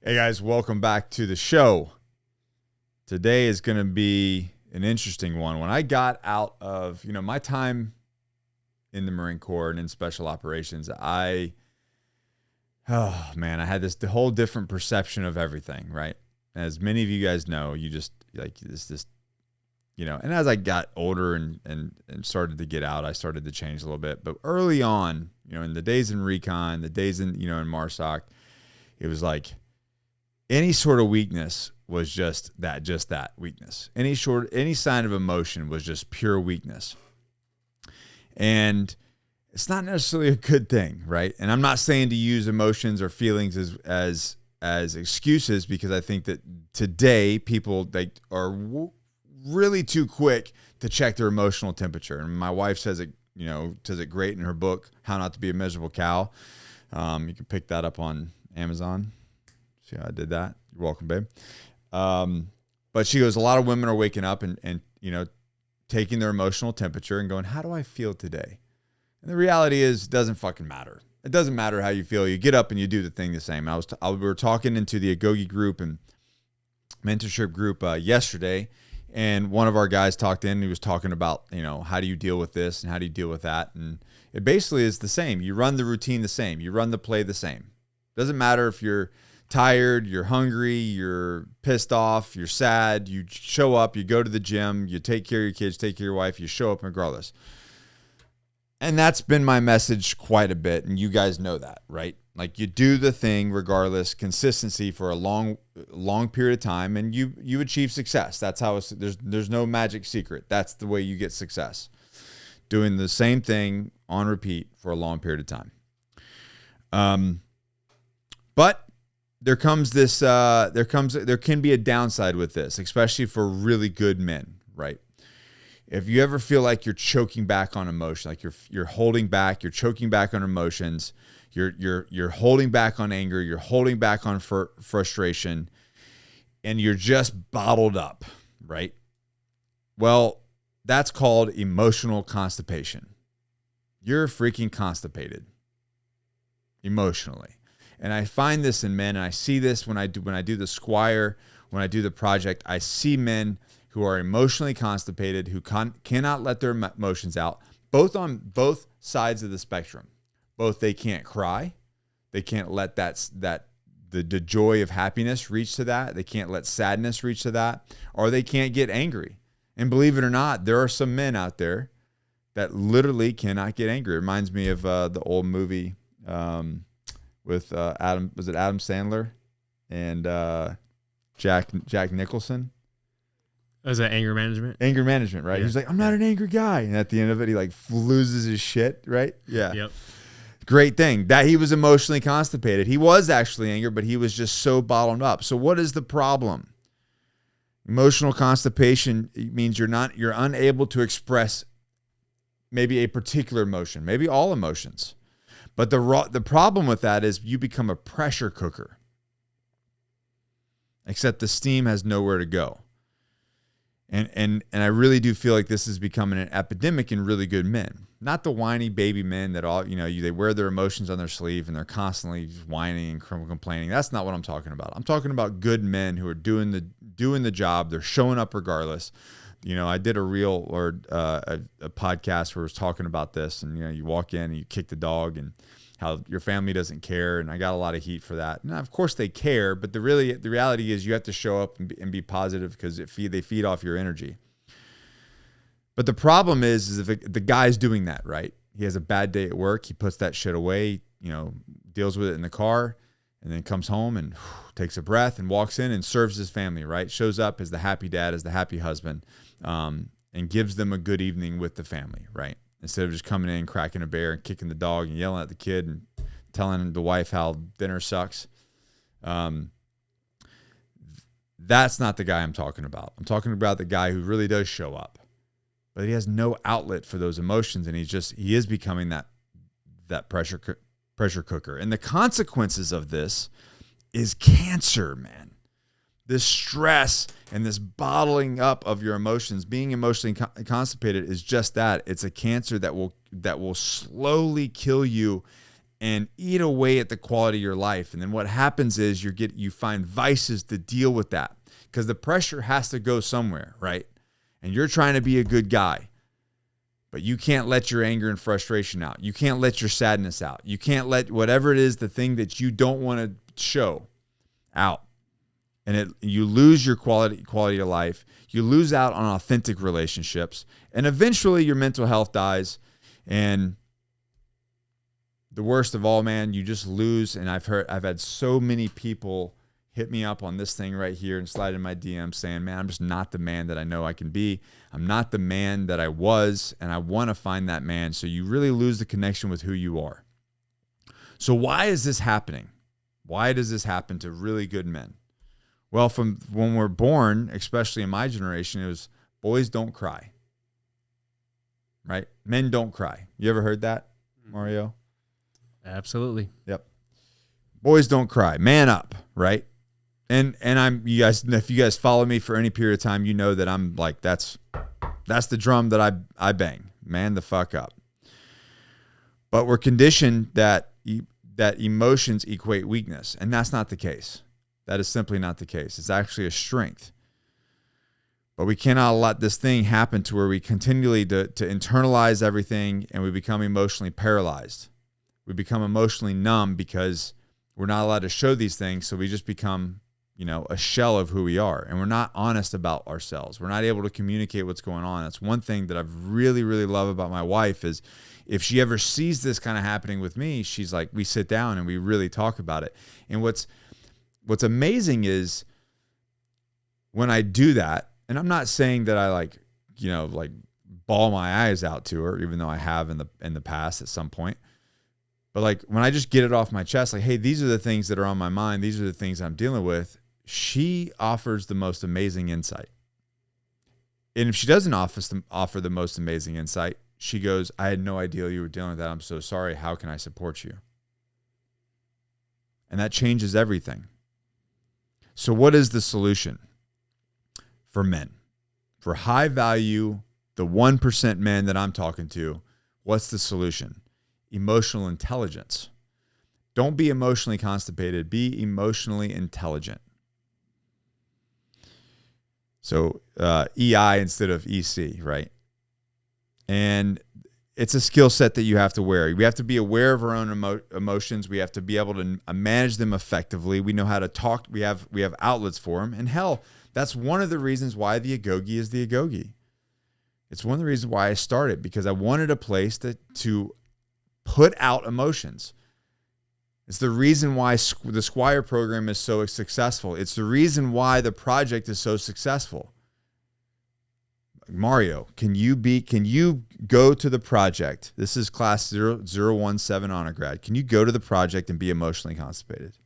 Hey guys, welcome back to the show. Today is going to be an interesting one. When I got out of, my time in the Marine Corps and in special operations, I had this whole different perception of everything, right? As many of you guys know, you just like this, and as I got older and started to get out, I started to change a little bit. But early on, in the days in Recon, the days in MARSOC, it was like any sort of weakness was just that weakness. Any sign of emotion was just pure weakness. And it's not necessarily a good thing, right? And I'm not saying to use emotions or feelings as excuses, because I think that today people are really too quick to check their emotional temperature. And my wife says it great in her book, How Not to Be a Miserable Cow. You can pick that up on Amazon. See how I did that? You're welcome, babe. But she goes, a lot of women are waking up and taking their emotional temperature and going, how do I feel today? And the reality is, it doesn't fucking matter. It doesn't matter how you feel. You get up and you do the thing the same. We were talking into the Agogi group and mentorship group yesterday, and one of our guys talked in. And he was talking about, how do you deal with this and how do you deal with that? And it basically is the same. You run the routine the same. You run the play the same. Doesn't matter if you're tired, you're hungry, you're pissed off, you're sad, you show up, you go to the gym, you take care of your kids, take care of your wife, you show up regardless. And that's been my message quite a bit, and you guys know that, right? Like, you do the thing regardless, consistency for a long period of time, and you achieve success. That's how there's no magic secret. That's the way you get success. Doing the same thing on repeat for a long period of time. But there can be a downside with this, especially for really good men, right? If you ever feel like you're choking back on emotion, like you're holding back, you're choking back on emotions, you're holding back on anger, you're holding back on frustration, and you're just bottled up, right? Well, that's called emotional constipation. You're freaking constipated emotionally. And I find this in men, and I see this when I do the Squire, when I do the project. I see men who are emotionally constipated, who cannot let their emotions out, on both sides of the spectrum. Both they can't cry, they can't let the joy of happiness reach to that. They can't let sadness reach to that, or they can't get angry. And believe it or not, there are some men out there that literally cannot get angry. It reminds me of the old movie. With Adam Sandler and Jack Nicholson. Was that Anger Management? Anger Management, right? Yeah. He's like, I'm not an angry guy. And at the end of it, he loses his shit, right? Yeah. Yep. Great thing. That he was emotionally constipated. He was actually angry, but he was just so bottled up. So what is the problem? Emotional constipation means you're unable to express maybe a particular emotion, maybe all emotions. But the problem with that is you become a pressure cooker. Except the steam has nowhere to go. And I really do feel like this is becoming an epidemic in really good men. Not the whiny baby men that they wear their emotions on their sleeve and they're constantly whining and complaining. That's not what I'm talking about. I'm talking about good men who are doing the job. They're showing up regardless. I did a reel or a podcast where I was talking about this, and you walk in and you kick the dog and how your family doesn't care, and I got a lot of heat for that. Now, of course they care, but the reality is you have to show up and be positive, because they feed off your energy. But the problem is if the guy's doing that, right? He has a bad day at work, he puts that shit away, deals with it in the car, and then comes home and takes a breath and walks in and serves his family, right? Shows up as the happy dad, as the happy husband, and gives them a good evening with the family, right? Instead of just coming in, cracking a bear and kicking the dog and yelling at the kid and telling the wife how dinner sucks. That's not the guy I'm talking about. I'm talking about the guy who really does show up, but he has no outlet for those emotions, and he is becoming that pressure cooker. And the consequences of this is cancer, man. This stress and this bottling up of your emotions, being emotionally constipated, is just that. It's a cancer that will slowly kill you and eat away at the quality of your life. And then what happens is you find vices to deal with that, because the pressure has to go somewhere, right? And you're trying to be a good guy, but you can't let your anger and frustration out. You can't let your sadness out. You can't let whatever it is, the thing that you don't want to show out. And you lose your quality of life. You lose out on authentic relationships. And eventually your mental health dies. And the worst of all, man, you just lose. And I've had so many people hit me up on this thing right here and slide in my DM saying, man, I'm just not the man that I know I can be. I'm not the man that I was, and I want to find that man. So you really lose the connection with who you are. So why is this happening? Why does this happen to really good men? Well, from when we're born, especially in my generation, it was boys don't cry, right? Men don't cry. You ever heard that, Mario? Absolutely. Yep. Boys don't cry. Man up, right? And you guys, if you guys follow me for any period of time, you know that I'm like, that's the drum that I bang. Man the fuck up. But we're conditioned that emotions equate weakness, and that's not the case. That is simply not the case. It's actually a strength. But we cannot let this thing happen to where we continually to internalize everything, and we become emotionally paralyzed. We become emotionally numb because we're not allowed to show these things, so we just become, a shell of who we are, and we're not honest about ourselves. We're not able to communicate what's going on. That's one thing that I've really, really love about my wife is if she ever sees this kind of happening with me, she's like, we sit down and we really talk about it. And what's amazing is when I do that, and I'm not saying that I like bawl my eyes out to her, even though I have in the past at some point. But like when I just get it off my chest, like, hey, these are the things that are on my mind. These are the things I'm dealing with. She offers the most amazing insight. And if she doesn't offer the most amazing insight, she goes, I had no idea you were dealing with that. I'm so sorry. How can I support you? And that changes everything. So what is the solution for men? For high value, the 1% men that I'm talking to, what's the solution? Emotional intelligence. Don't be emotionally constipated. Be emotionally intelligent. So EI instead of EC, right? And it's a skill set that you have to wear. We have to be aware of our own emotions. We have to be able to manage them effectively. We know how to talk. We have outlets for them. And hell, that's one of the reasons why the Agoge is the Agoge. It's one of the reasons why I started, because I wanted a place to put out emotions. It's the reason why the Squire program is so successful. It's the reason why the project is so successful. Mario, can you go to the project? This is class 0017 honor grad. Can you go to the project and be emotionally constipated?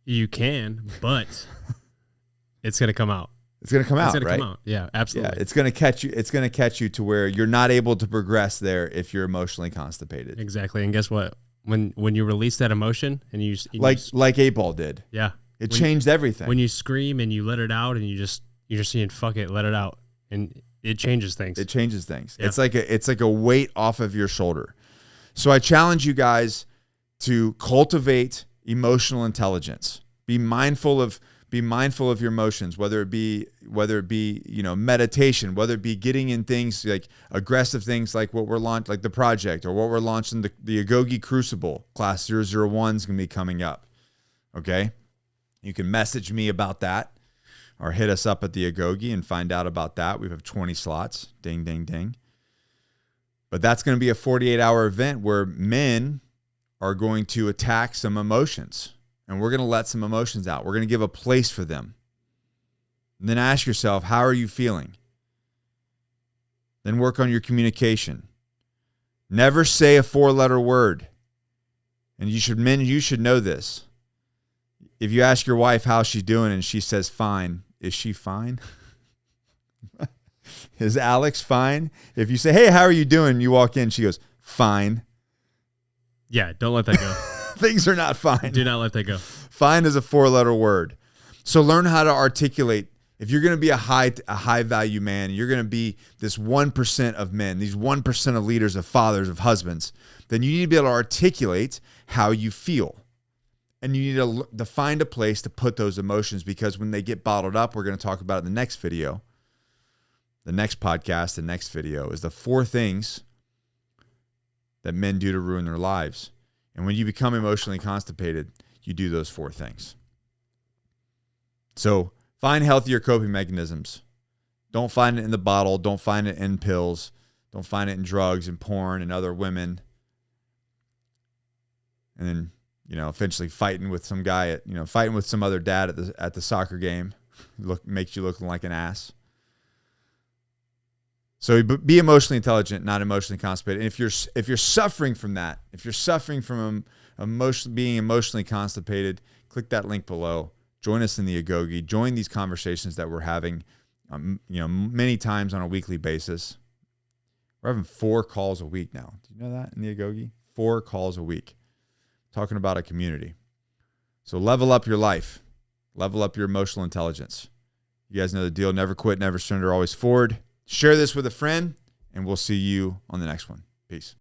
You can, but it's going to come out. It's going to come out, right? It's going to come out. Yeah, absolutely. Yeah, it's going to catch you. It's going to catch you to where you're not able to progress there if you're emotionally constipated. Exactly. And guess what? When you release that emotion and you like 8-Ball did. Yeah. It changed everything. When you scream and you let it out and you're just saying, fuck it, let it out. And it changes things. It changes things. Yeah. It's like a weight off of your shoulder. So I challenge you guys to cultivate emotional intelligence. Be mindful of your emotions, whether it be meditation, whether it be getting in things like aggressive things like what we're launching, like the project, or what we're launching, the Agoge Crucible class 001 is going to be coming up. Okay. You can message me about that or hit us up at the Agoge and find out about that. We have 20 slots. Ding, ding, ding. But that's going to be a 48-hour event where men are going to attack some emotions. And we're going to let some emotions out. We're going to give a place for them. And then ask yourself, how are you feeling? Then work on your communication. Never say a 4-letter word. And men, you should know this. If you ask your wife how she's doing and she says fine, is she fine? Is Alex fine? If you say, hey, how are you doing? You walk in, she goes, fine. Yeah, don't let that go. Things are not fine. Do not let that go. Fine is a 4-letter word. So learn how to articulate If you're going to be a high value man, you're going to be this 1% of men, these 1% of leaders, of fathers, of husbands, then you need to be able to articulate how you feel. And you need to find a place to put those emotions, because when they get bottled up, we're going to talk about it in the next video, the next podcast, the next video, is the 4 things that men do to ruin their lives. And when you become emotionally constipated, you do those 4 things. So find healthier coping mechanisms. Don't find it in the bottle. Don't find it in pills. Don't find it in drugs and porn and other women. And then, eventually fighting with some guy fighting with some other dad at the soccer game makes you look like an ass. So be emotionally intelligent, not emotionally constipated. And if you're suffering from that, if you're suffering from being emotionally constipated, click that link below. Join us in the Agogi. Join these conversations that we're having, many times on a weekly basis. We're having 4 calls a week now. Do you know that in the Agogi? 4 calls a week, talking about a community. So level up your life. Level up your emotional intelligence. You guys know the deal. Never quit, never surrender, always forward. Share this with a friend, and we'll see you on the next one. Peace.